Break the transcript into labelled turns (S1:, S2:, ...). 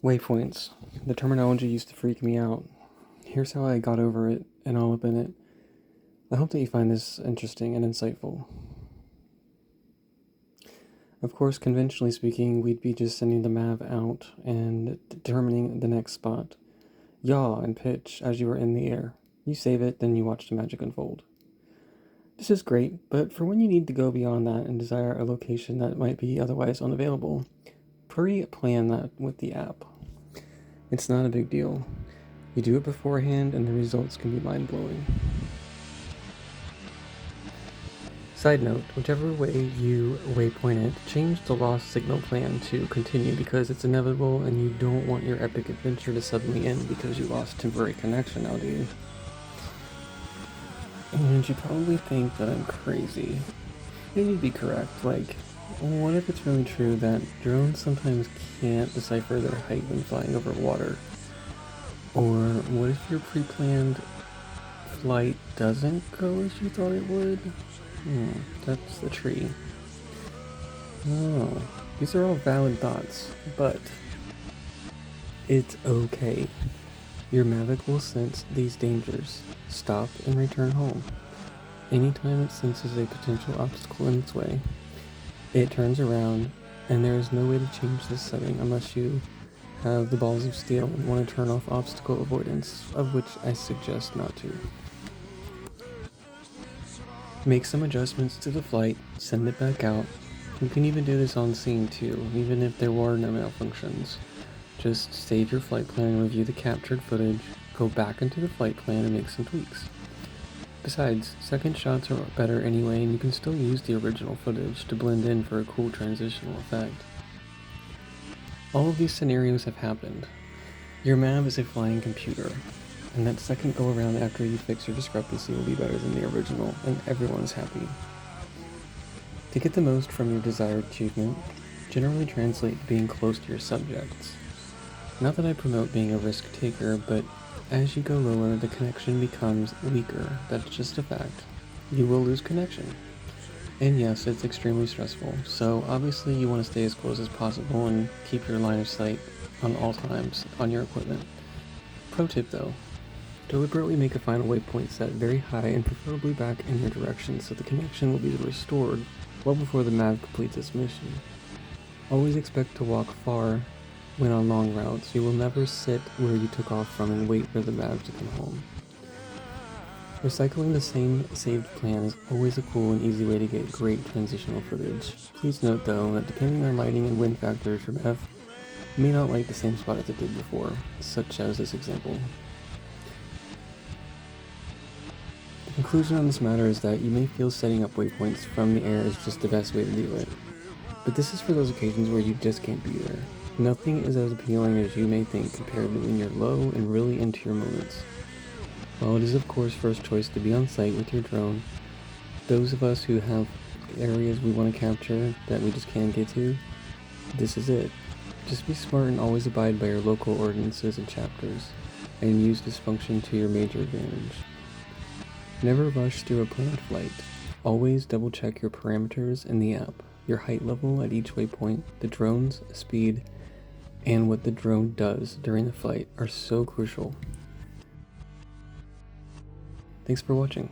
S1: Waypoints. The terminology used to freak me out. Here's how I got over it and all up in it. I hope that you find this interesting and insightful. Of course, conventionally speaking, we'd be just sending the Mav out and determining the next spot. Yaw and pitch as you are in the air. You save it, then you watch the magic unfold. This is great, but for when you need to go beyond that and desire a location that might be otherwise unavailable, pre-plan that with the app. It's not a big deal. You do it beforehand and the results can be mind-blowing. Side note, whichever way you waypoint it, change the lost signal plan to continue because it's inevitable and you don't want your epic adventure to suddenly end because you lost temporary connection, now do you? And you probably think that I'm crazy. And you'd be correct, what if it's really true that drones sometimes can't decipher their height when flying over water? Or what if your pre-planned flight doesn't go as you thought it would? That's the tree. Oh, these are all valid thoughts, but it's okay. Your Mavic will sense these dangers, stop and return home. Anytime it senses a potential obstacle in its way, it turns around, and there is no way to change this setting unless you have the balls of steel and want to turn off obstacle avoidance, of which I suggest not to. Make some adjustments to the flight, send it back out. You can even do this on scene too, even if there were no malfunctions. Just save your flight plan and review the captured footage, go back into the flight plan and make some tweaks. Besides, second shots are better anyway, and you can still use the original footage to blend in for a cool transitional effect. All of these scenarios have happened. Your Mav is a flying computer, and that second go around after you fix your discrepancy will be better than the original, and everyone's happy. To get the most from your desired achievement, generally translate to being close to your subjects. Not that I promote being a risk taker, but as you go lower, the connection becomes weaker. That's just a fact. You will lose connection. And yes, it's extremely stressful, so obviously you want to stay as close as possible and keep your line of sight on all times on your equipment. Pro tip though, deliberately make a final waypoint set very high and preferably back in your direction so the connection will be restored well before the Mav completes its mission. Always expect to walk far when on long routes. You will never sit where you took off from and wait for the Mav to come home. Recycling the same saved plan is always a cool and easy way to get great transitional footage. Please note though that depending on lighting and wind factors, your Mav may not like the same spot as it did before, such as this example. The conclusion on this matter is that you may feel setting up waypoints from the air is just the best way to do it. But this is for those occasions where you just can't be there. Nothing is as appealing as you may think compared to when you're low and really into your moments. While it is of course first choice to be on site with your drone, those of us who have areas we want to capture that we just can't get to, this is it. Just be smart and always abide by your local ordinances and chapters, and use this function to your major advantage. Never rush through a planned flight. Always double check your parameters in the app, your height level at each waypoint, the drone's speed, and what the drone does during the flight are so crucial. Thanks for watching.